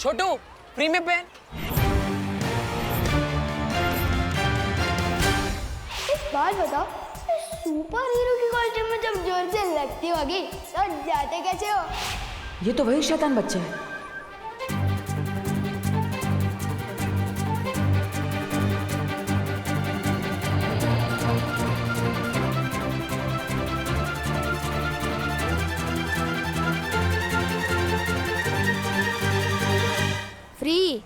छोटू free में pen. एक बात बताओ, सुपर हीरो की कॉस्ट्यूम में जब जोर से लगती होगी तो जाते कैसे हो? ये तो वही शैतान बच्चा है। फ्री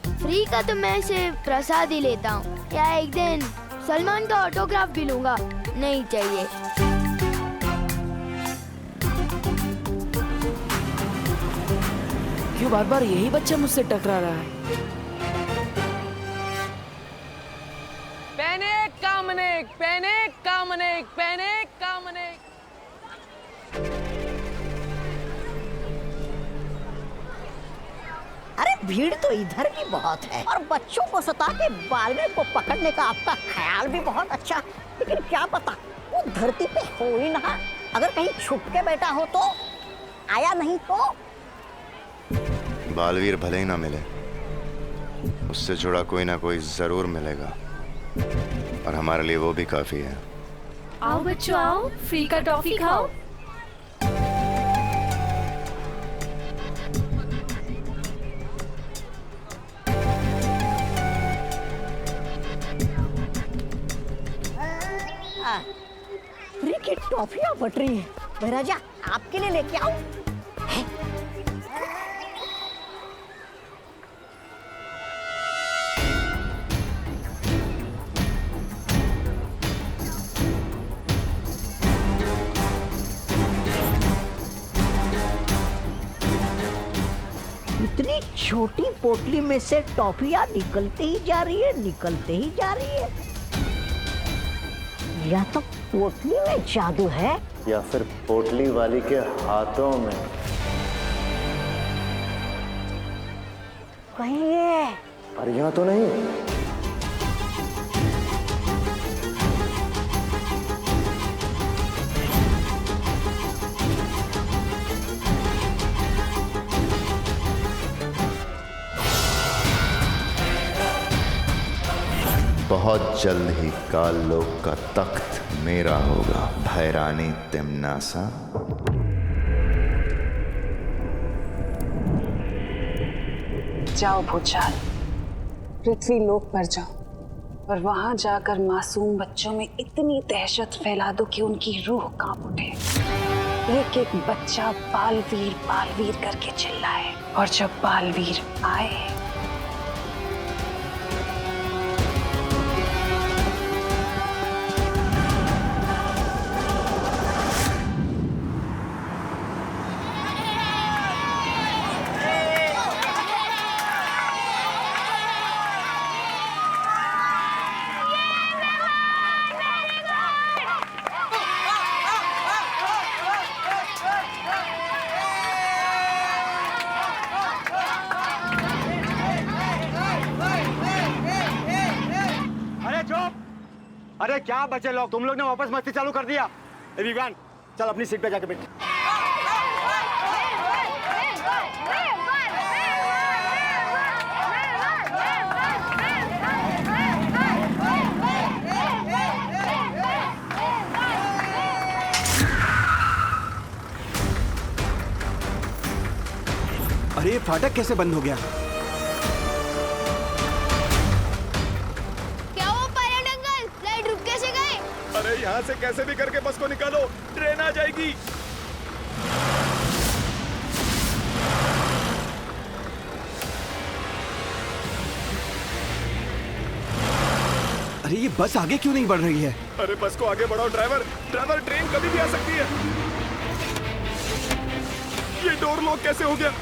फ्री का तो मैं सिर्फ प्रसाद ही लेता हूँ, या एक दिन सलमान का ऑटोग्राफ भी लूंगा। नहीं चाहिए। क्यों बार बार यही बच्चा मुझसे टकरा रहा है? पैनिक कामनिक, पैनिक कामनिक, पैनिक कामनिक। अरे भीड़ तो इधर भी बहुत है और बच्चों को सता के बालवीर को पकड़ने का आपका ख्याल भी बहुत अच्छा, लेकिन क्या पता वो धरती पे हो ही ना। अगर कहीं छुप के बैठा हो तो, आया नहीं तो। बालवीर भले ही ना मिले, उससे जुड़ा कोई ना कोई जरूर मिलेगा और हमारे लिए वो भी काफी है। आओ बच्चों आओ, फ्री का टॉफी खाओ। फ्री की टॉफियां बट रही है। महाराजा आपके लिए लेके आओ। इतनी छोटी पोटली में से टॉफियां निकलते ही जा रही है, निकलते ही जा रही है। या तो पोटली में जादू है या फिर पोटली वाली के हाथों में। कहीं ये परियां तो नहीं? बहुत जल्द ही काल लोक का तख्त मेरा होगा, भैरानी तिम्नासा। जाओ भूचाल, पृथ्वी लोक पर जाओ और वहां जाकर मासूम बच्चों में इतनी दहशत फैला दो कि उनकी रूह कांप उठे। एक एक बच्चा बालवीर बालवीर करके चिल्लाए, और जब बालवीर आए अरे क्या बचे लोग, तुम लोग ने वापस मस्ती चालू कर दिया। विवान चल अपनी सीट पे जाके बैठ। अरे ये फाटक कैसे बंद हो गया? अरे यहाँ से कैसे भी करके बस को निकालो, ट्रेन आ जाएगी। अरे ये बस आगे क्यों नहीं बढ़ रही है? अरे बस को आगे बढ़ाओ ड्राइवर। ड्राइवर ट्रेन कभी भी आ सकती है। ये डोर लॉक कैसे हो गया?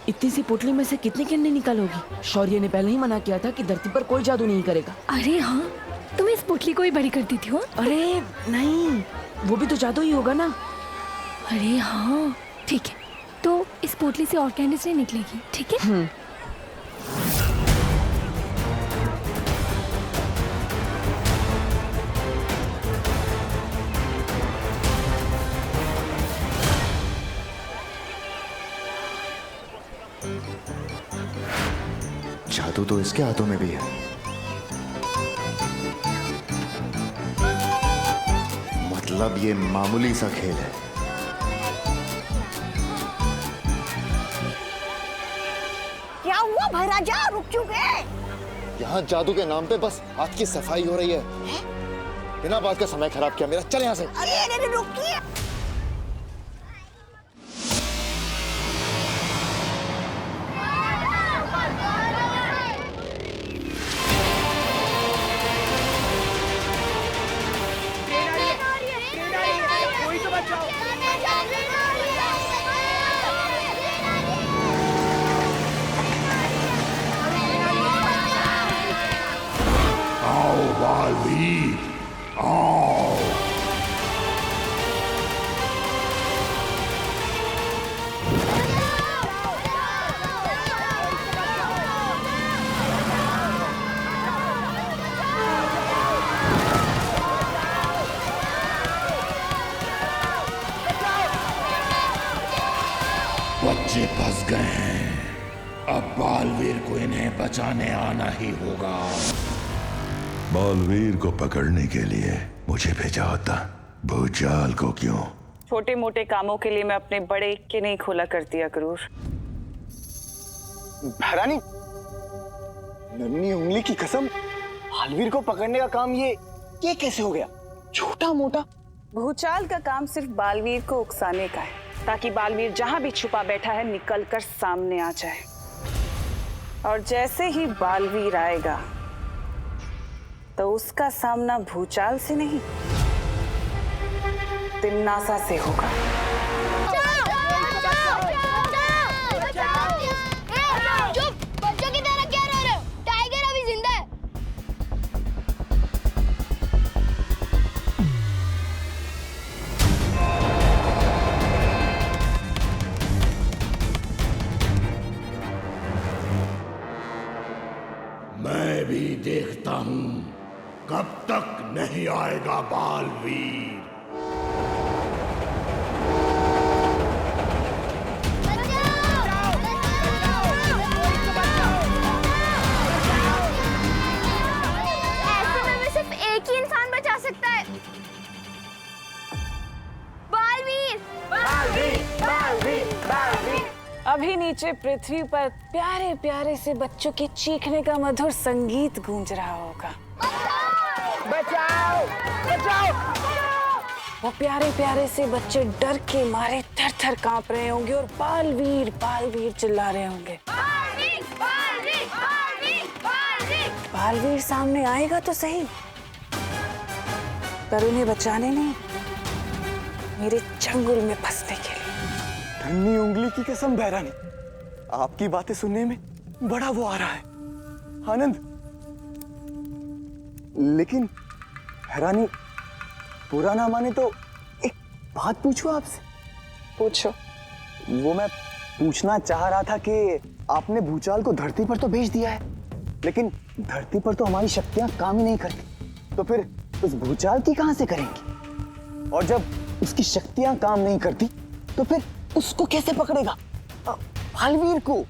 इतनी सी पोटली में से कितने किरणें निकालोगी? शौर्य ने पहले ही मना किया था कि धरती पर कोई जादू नहीं करेगा। अरे हाँ, तुम इस पोटली को ही बड़ी कर दी थी हो? अरे नहीं, वो भी तो जादू ही होगा ना। अरे हाँ ठीक है, तो इस पोटली से और कैंडीज नहीं निकलेगी, ठीक है? जादू तो इसके हाथों में भी है। मतलब ये मामूली सा खेल है। क्या हुआ भैराजा, रुक क्यों गए? यहाँ जादू के नाम पे बस हाथ की सफाई हो रही है। बिना बात का समय खराब किया मेरा, चल यहाँ से। अरे अरे रुकिए। बच्चे फंस गए हैं, अब बालवीर को इन्हें बचाने आना ही होगा। बालवीर को पकड़ने के लिए मुझे भेजा होता, भूचाल को क्यों? छोटे मोटे कामों के लिए मैं अपने बड़े के नहीं खोला करती अक्रूर। भैरानी, नन्ही उंगली की कसम, बालवीर को पकड़ने का काम ये कैसे हो गया? छोटा मोटा भूचाल का काम सिर्फ बालवीर को उकसाने का है, ताकि बालवीर जहां भी छुपा बैठा है निकलकर सामने आ जाए। और जैसे ही बालवीर आएगा तो उसका सामना भूचाल से नहीं, तिन्नासा से होगा। चुप, बच्चों की तरह क्या रो रहे हो? टाइगर अभी जिंदा है। मैं भी देखता हूं कब तक नहीं आएगा बालवीर। ऐसे में सिर्फ एक ही इंसान बचा सकता है। बालवीर! बालवीर! बालवीर! बालवीर! अभी नीचे पृथ्वी पर प्यारे प्यारे से बच्चों के चीखने का मधुर संगीत गूंज रहा होगा। बचाओ! बचाओ! वो प्यारे प्यारे से बच्चे डर के मारे थर थर कांप रहे होंगे और बालवीर बालवीर चिल्ला रहे होंगे। बालवीर! बालवीर! बालवीर! बालवीर! बालवीर सामने आएगा तो सही, पर उन्हें बचाने नहीं, मेरे चंगुल में फंसने के लिए। नन्ही उंगली की कसम भैरानी, आपकी बातें सुनने में बड़ा वो आ रहा है, आनंद। लेकिन भैरानी, बुरा ना माने तो एक बात पूछूं आपसे? पूछो। वो मैं पूछना चाह रहा था कि आपने भूचाल को धरती पर तो भेज दिया है, लेकिन धरती पर तो हमारी शक्तियां काम ही नहीं करती, तो फिर उस भूचाल की कहां से करेंगे? और जब उसकी शक्तियां काम नहीं करती तो फिर उसको कैसे पकड़ेगा, बालवीर को?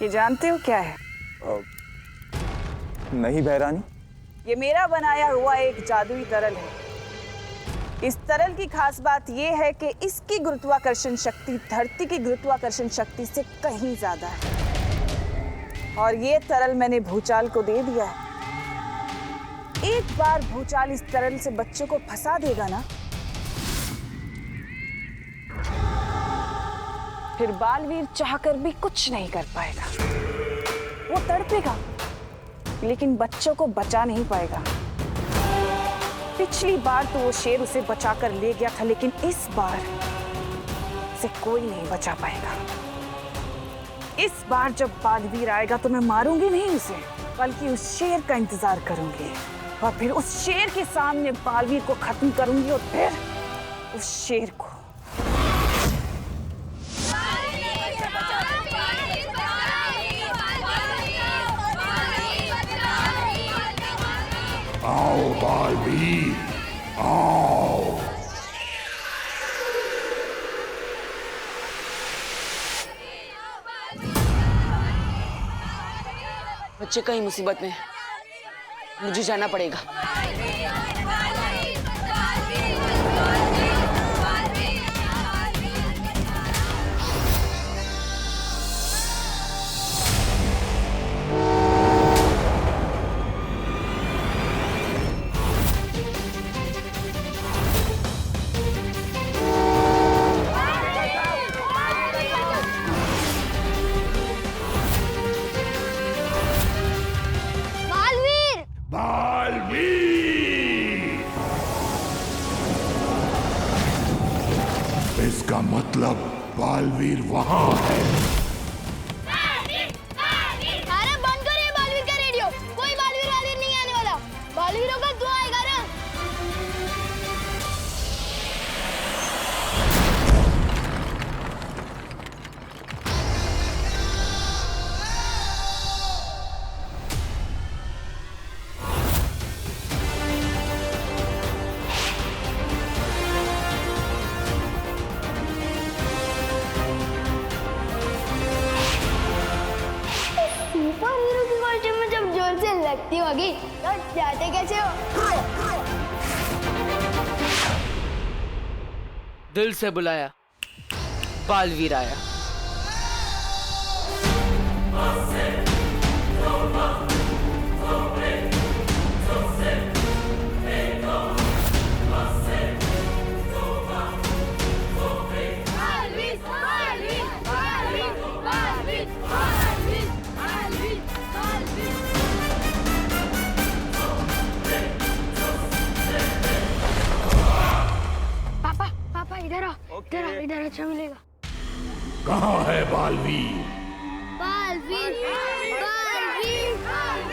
ये जानते हो क्या है? नहीं भैरानी। ये मेरा बनाया हुआ एक जादुई तरल है। इस तरल की खास बात यह है कि इसकी गुरुत्वाकर्षण शक्ति धरती की गुरुत्वाकर्षण शक्ति से कहीं ज्यादा है। और ये तरल मैंने भूचाल को दे दिया है। एक बार भूचाल इस तरल से बच्चों को फंसा देगा ना, फिर बालवीर चाहकर भी कुछ नहीं कर पाएगा। वो तड़पेगा लेकिन बच्चों को बचा नहीं पाएगा। पिछली बार तो वो शेर उसे बचाकर ले गया था, लेकिन इस बार से कोई नहीं बचा पाएगा। इस बार जब बालवीर आएगा तो मैं मारूंगी नहीं उसे, बल्कि उस शेर का इंतजार करूंगी और फिर उस शेर के सामने बालवीर को खत्म करूंगी और फिर उस शेर को। आओ बालवीर, आओ। बच्चे कहीं मुसीबत में, मुझे जाना पड़ेगा। इसका मतलब बालवीर वहां है। अरे बंद करो ये बालवीर का रेडियो। कोई बालवीर नहीं आने वाला। बालवीर होगा तो आएगा ना। लगती होगी तो जाते कैसे हो? दिल से बुलाया, बालवीर आया। इधर अच्छा मिलेगा। कहाँ है बालवीर? बालवीर, बालवीर, बालवीर, बालवीर,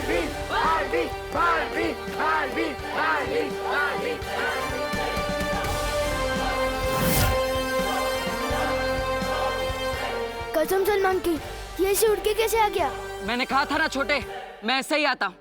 बालवीर, बालवीर, बालवीर, बालवीर, बालवीर। कसम सलमान की, ये ऐसे उड़ के कैसे आ गया? मैंने कहा था ना छोटे, मैं ऐसे ही आता हूँ।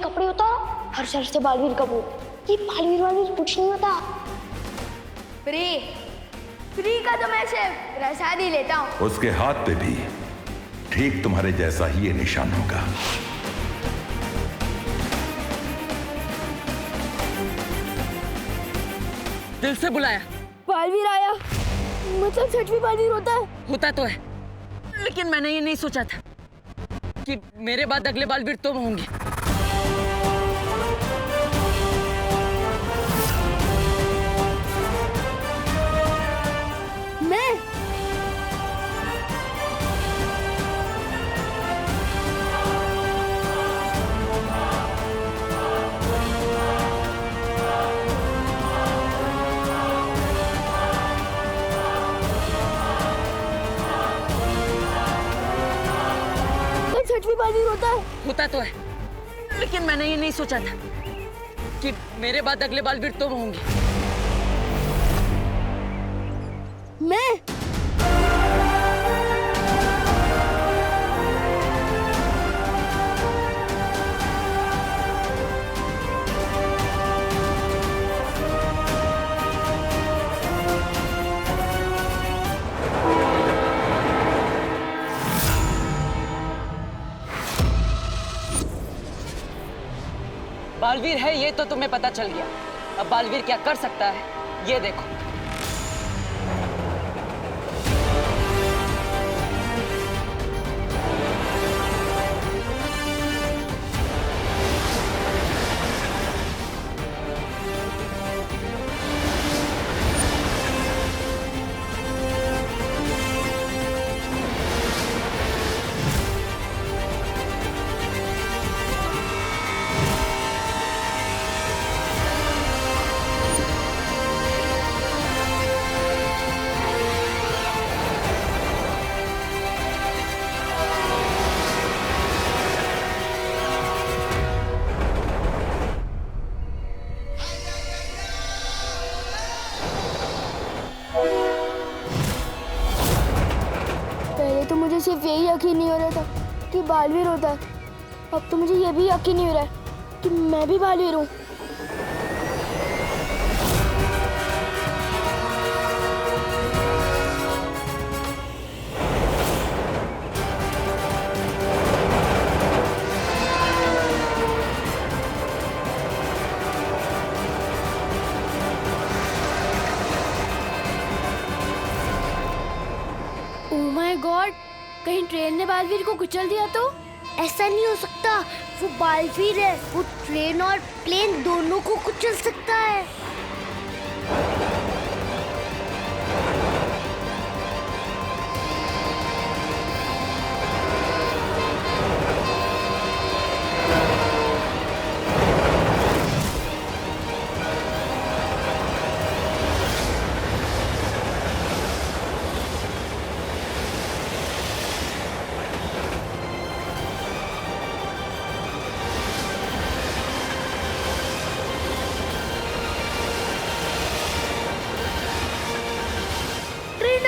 कपड़े उतारो, हर शर से बालवीर कपूर। ये बालवीर कुछ नहीं होता। फ्री का तो मैं सिर्फ प्रसाद ही लेता हूँ। उसके हाथ पे भी ठीक तुम्हारे जैसा ही ये निशान होगा। दिल से बुलाया। बालवीर आया, मतलब सच में बालवीर होता है? होता तो है, लेकिन मैंने ये नहीं सोचा था कि मेरे बाद अगले बालवीर तुम होंगे। मैं? सच में बालवीर होता है? होता तो है, लेकिन मैंने ये नहीं सोचा था कि मेरे बाद अगले बालवीर तुम होंगे। मैं? बालवीर है ये तो तुम्हें पता चल गया, अब बालवीर क्या कर सकता है ये देखो। मुझे सिर्फ यही यकीन नहीं हो रहा था कि बालवीर होता है, अब तो मुझे ये भी यकीन नहीं हो रहा है कि मैं भी बालवीर हूँ। ओह माय गॉड, कहीं ट्रेन ने बालवीर को कुचल दिया तो? ऐसा नहीं हो सकता, वो बालवीर है, वो ट्रेन और प्लेन दोनों को कुचल सकता है।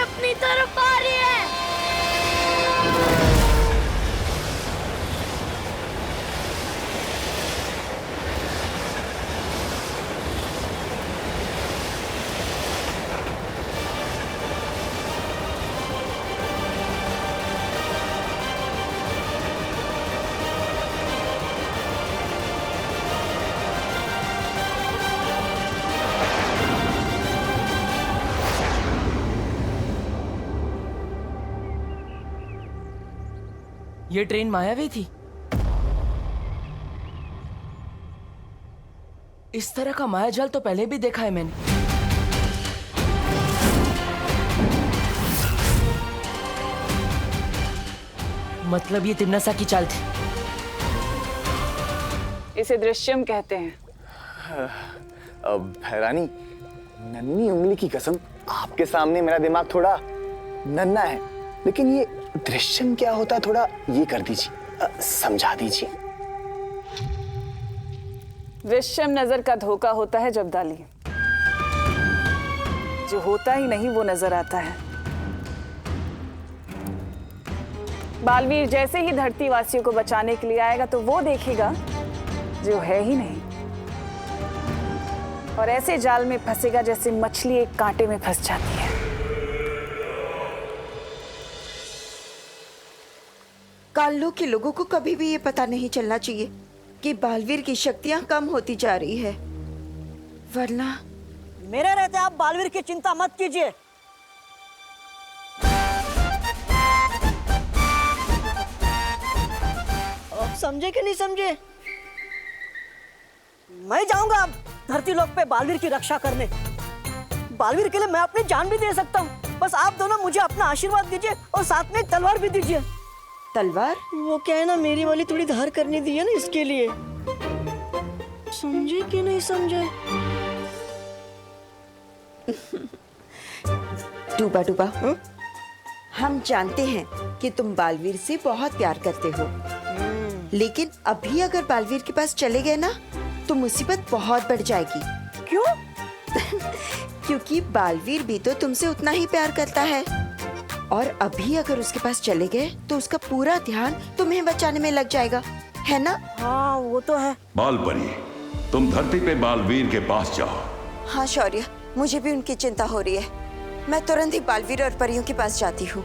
अपनी तरफ आ रही है। ये ट्रेन मायावी थी। इस तरह का मायाजाल तो पहले भी देखा है मैंने। मतलब ये तिम्नासा की चाल थी। इसे दृश्यम कहते हैं। भैरानी, नन्ही उंगली की कसम, आपके सामने मेरा दिमाग थोड़ा नन्हा है, लेकिन ये दृश्यम क्या होता है थोड़ा ये कर दीजिए, समझा दीजिए। दृश्यम नजर का धोखा होता है जबदाली, जो होता ही नहीं वो नजर आता है। बालवीर जैसे ही धरती वासियों को बचाने के लिए आएगा तो वो देखेगा जो है ही नहीं, और ऐसे जाल में फंसेगा जैसे मछली एक कांटे में फंस जाती है। काल्लू के लोगों को कभी भी ये पता नहीं चलना चाहिए कि बालवीर की शक्तियां कम होती जा रही है, वरना मेरे रहते आप बालवीर की चिंता मत कीजिए। आप समझे कि नहीं समझे? मैं जाऊंगा अब धरती लोक पे बालवीर की रक्षा करने। बालवीर के लिए मैं अपनी जान भी दे सकता हूँ। बस आप दोनों मुझे अपना आशीर्वाद दीजिए और साथ में एक तलवार भी दीजिए। तलवार? वो क्या है ना, मेरी वाली थोड़ी धार करनी दी है ना, इसके लिए। समझे कि नहीं समझे? डूबा डूबा, हम जानते हैं कि तुम बालवीर से बहुत प्यार करते हो, लेकिन अभी अगर बालवीर के पास चले गए ना तो मुसीबत बहुत बढ़ जाएगी। क्यों? क्योंकि बालवीर भी तो तुमसे उतना ही प्यार करता है, और अभी अगर उसके पास चले गए तो उसका पूरा ध्यान तुम्हें बचाने में लग जाएगा, है ना? हाँ वो तो है। बालपरी, तुम धरती पे बालवीर के पास जाओ। हाँ शौर्य, मुझे भी उनकी चिंता हो रही है। मैं तुरंत ही बालवीर और परियों के पास जाती हूँ।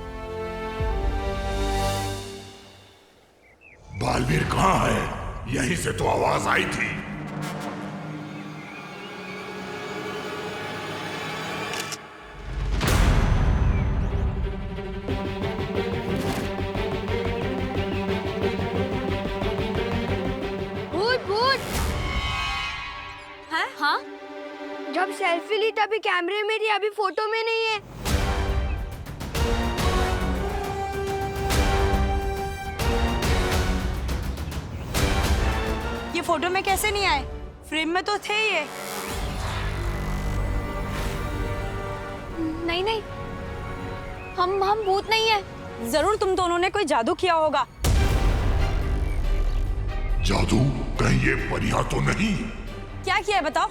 बालवीर कहाँ है? यहीं से तो आवाज आई थी। हाँ? जब सेल्फी ली तभी कैमरे में थी, अभी फोटो में नहीं है। ये फोटो में कैसे नहीं आए? फ्रेम में तो थे ये। नहीं नहीं, हम भूत नहीं है। जरूर तुम दोनों ने कोई जादू किया होगा। जादू? कहीं ये परियां तो नहीं? क्या किया है बताओ?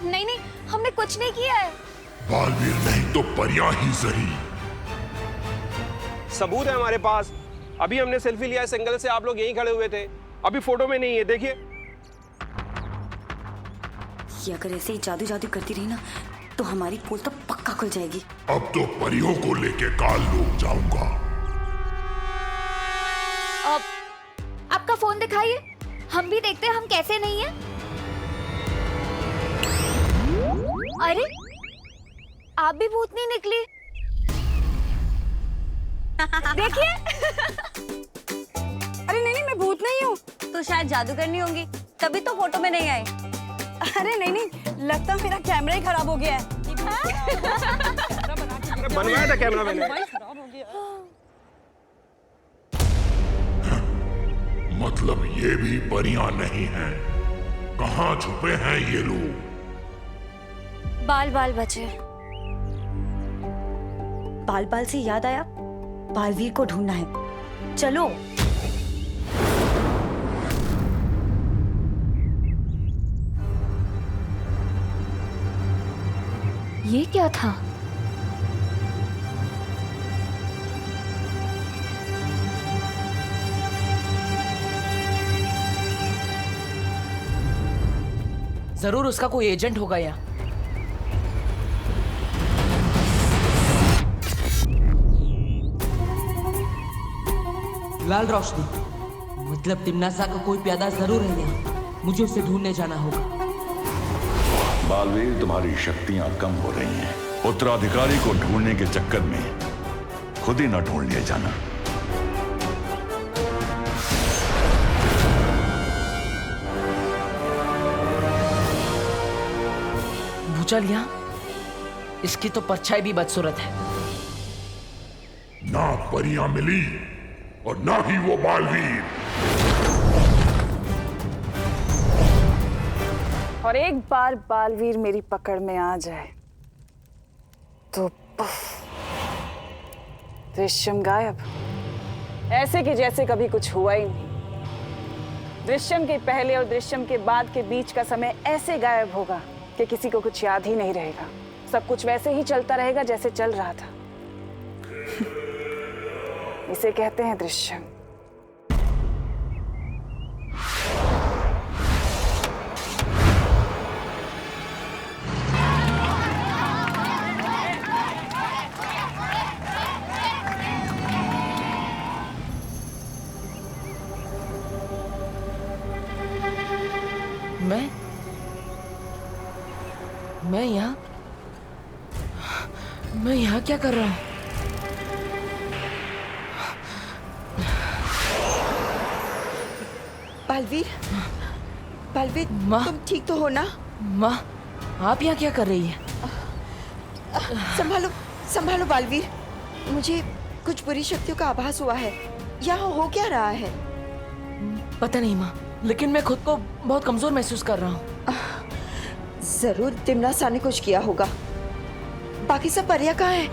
नहीं नहीं, हमने कुछ नहीं किया है। बालवीर नहीं तो परियां ही सही। सबूत है हमारे पास। अभी हमने सेल्फी लिया इस एंगल से, आप लोग यहीं खड़े हुए थे। अभी फोटो में नहीं है, देखिए। ये अगर ऐसे ही जादू जादू करती रही ना तो हमारी पोल तो पक्का खुल जाएगी। अब तो परियों को लेके काल लोग जाऊंगा। आपका फोन दिखाइए, हम भी देखते हैं हम कैसे नहीं है। अरे आप भी भूत नहीं निकली। देखिए। अरे नहीं नहीं, मैं भूत नहीं हूँ। तो शायद जादू करनी होंगी, तभी तो फोटो में नहीं आए। अरे नहीं नहीं, लगता मेरा कैमरा ही खराब हो गया है। बनवाया था कैमरा मैंने। मतलब ये भी परियां नहीं हैं। कहाँ छुपे हैं ये लोग? बाल बाल बचे। बाल बाल से याद आया, बालवीर को ढूंढना है। चलो। ये क्या था? जरूर उसका कोई एजेंट होगा यहाँ। लाल रोशनी, मतलब तिमनासा का कोई प्यादा जरूर है यहाँ। मुझे उसे ढूंढने जाना होगा। बालवीर, तुम्हारी शक्तियां कम हो रही हैं। उत्तराधिकारी को ढूंढने के चक्कर में खुद ही न ढूंढ लिए जाना। भूचाल यहाँ, इसकी तो परछाई भी बदसूरत है। ना परियां मिली और ना ही वो बालवीर। और एक बार बालवीर मेरी पकड़ में आ जाए तो दृश्यम गायब, ऐसे कि जैसे कभी कुछ हुआ ही नहीं। दृश्यम के पहले और दृश्यम के बाद के बीच का समय ऐसे गायब होगा कि किसी को कुछ याद ही नहीं रहेगा। सब कुछ वैसे ही चलता रहेगा जैसे चल रहा था। इसे कहते हैं दृश्यम। मैं यहाँ क्या कर रहा हूँ? बालवीर, बालवीर, तुम ठीक तो हो ना? माँ, आप यहाँ क्या कर रही है? संभालो, संभालो बालवीर। मुझे कुछ बुरी शक्तियों का आभास हुआ है। यहाँ हो क्या रहा है? पता नहीं माँ, लेकिन मैं खुद को बहुत कमजोर महसूस कर रहा हूँ। जरूर तिमनासा ने कुछ किया होगा। बाकी सब परियां कहाँ है?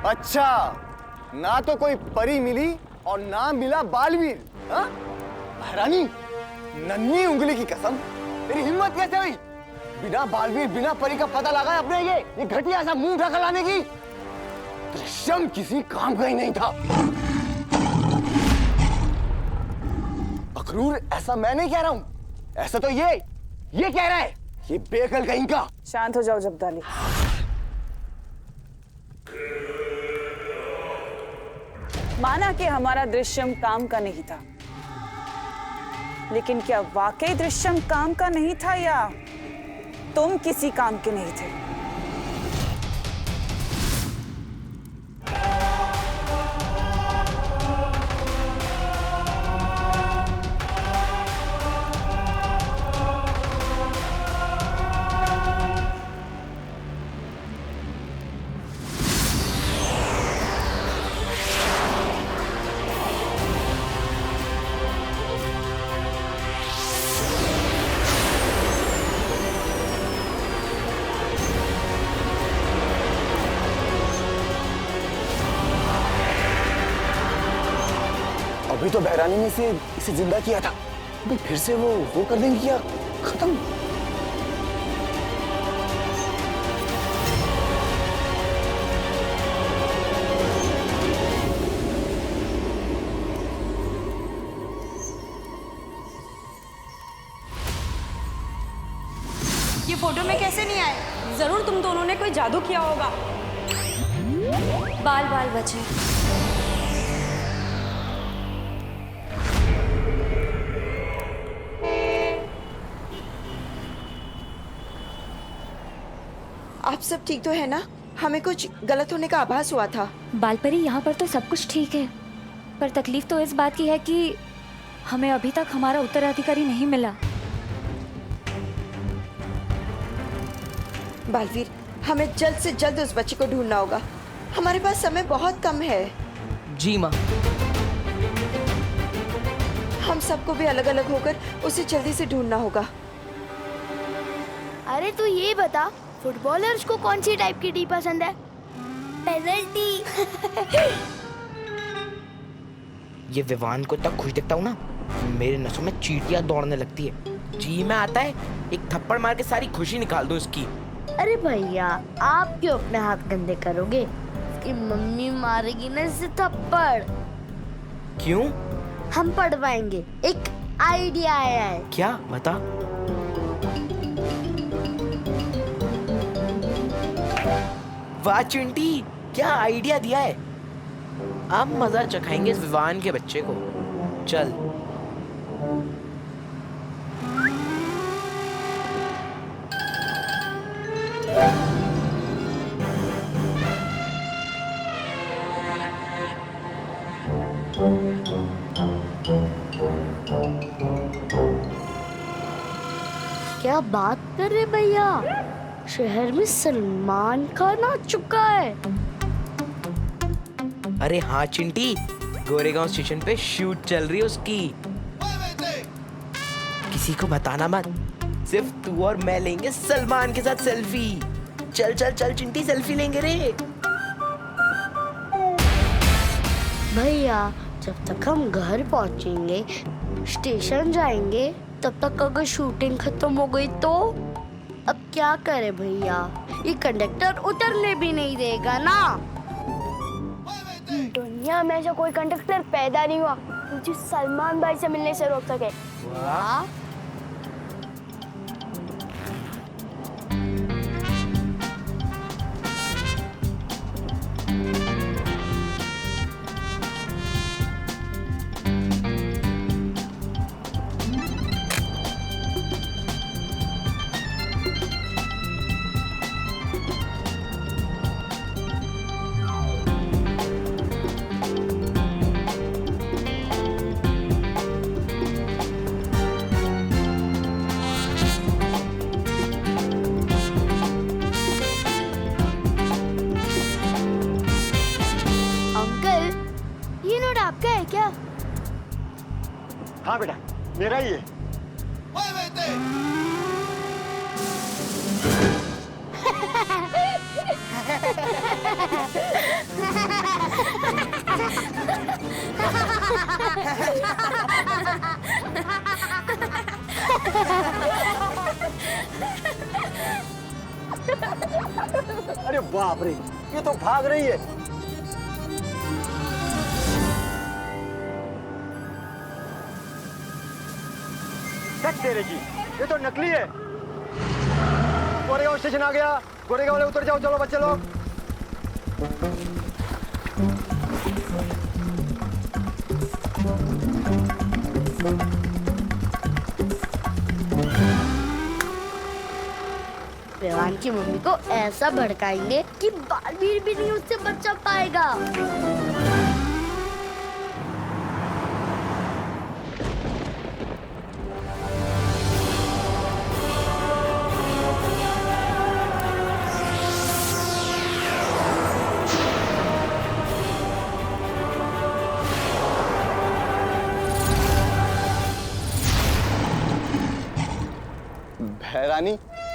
अच्छा, ना तो कोई परी मिली और ना मिला बालवीर। हाँ? महारानी, नन्ही उंगली की कसम, तेरी हिम्मत कैसे हुई बिना बालवीर बिना परी का पता लगा अपने ये घटिया सा मुंह ढका लाने की? दृश्यम किसी काम का ही नहीं था। अखरूर, ऐसा मैं नहीं कह रहा हूँ, ऐसा तो ये कह रहा है, ये बेअकल कहीं का। शांत हो जाओ जब्दाली। माना कि हमारा दृश्यम काम का नहीं था, लेकिन क्या वाकई दृश्यम काम का नहीं था या तुम किसी काम के नहीं थे? अभी तो बहरानी ने इसे जिंदा किया था, अभी फिर से वो कर देंगे क्या? खत्म। ये फोटो में कैसे नहीं आए? जरूर तुम दोनों ने कोई जादू किया होगा। बाल बाल बचे। आप सब ठीक तो है ना? हमें कुछ गलत होने का आभास हुआ था। बालपरी, यहाँ पर तो सब कुछ ठीक है, पर तकलीफ तो इस बात की है कि हमें अभी तक हमारा उत्तराधिकारी नहीं मिला। बालवीर, हमें जल्द से जल्द उस बच्चे को ढूंढना होगा। हमारे पास समय बहुत कम है। जी माँ। हम सबको भी अलग अलग होकर उसे जल्दी से ढूंढना होगा। अरे तू ये बता, फुटबॉलर्स को कौन सी टाइप की टी पसंद है? पेनल्टी। ये विवान को इतना खुश दिखता हूँ ना, मेरे नसों में चींटियां दौड़ने लगती है। जी में आता है, एक थप्पड़ मार के सारी खुशी निकाल दो इसकी। अरे भैया, आप क्यों अपने हाथ गंदे करोगे? इसकी मम्मी मारेगी ना इसे थप्पड़। क्यों? हम पढ़वाएंगे। एक आइडिया आया है। क्या? बता। वाह चिंटी, क्या आइडिया दिया है। अब मजा चखाएंगे इस विवान के बच्चे को। चल। क्या बात कर रहे भैया? शहर में सलमान खान आ चुका है। अरे हाँ चिंटी, गोरेगांव स्टेशन पे शूट चल रही है उसकी। किसी को बताना मत, सिर्फ तू और मैं लेंगे सलमान के साथ सेल्फी। चल चल चल चिंटी, सेल्फी लेंगे रे। भैया, जब तक हम घर पहुंचेंगे, स्टेशन जाएंगे, तब तक अगर शूटिंग खत्म हो गई तो? अब क्या करे भैया, ये कंडक्टर उतरने भी नहीं देगा ना। दुनिया में ऐसा कोई कंडक्टर पैदा नहीं हुआ मुझे सलमान भाई से मिलने से रोक सके। वाह। हाँ बेटा, मेरा ही है। अरे बाप रे, ये तो भाग रही है। तेरे की, ये तो नकली है। गोरेगांव स्टेशन आ गया। गोरेगांव वाले उतर जाओ, चलो बच्चे लोग। रेवान की मम्मी को ऐसा भड़काएंगे कि बालवीर भी नहीं उससे बचा पाएगा। भैरानी,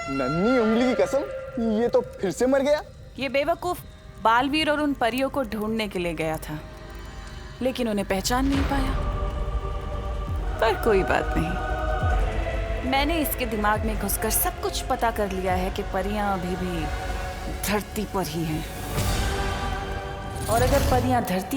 नन्ही उंगली की कसम, ये तो फिर से मर गया। ये बेवकूफ बालवीर और उन परियों को ढूंढने के लिए गया था, लेकिन उन्हें पहचान नहीं पाया। पर कोई बात नहीं, मैंने इसके दिमाग में घुसकर सब कुछ पता कर लिया है कि परियां अभी भी धरती पर ही हैं। और अगर परियां धरती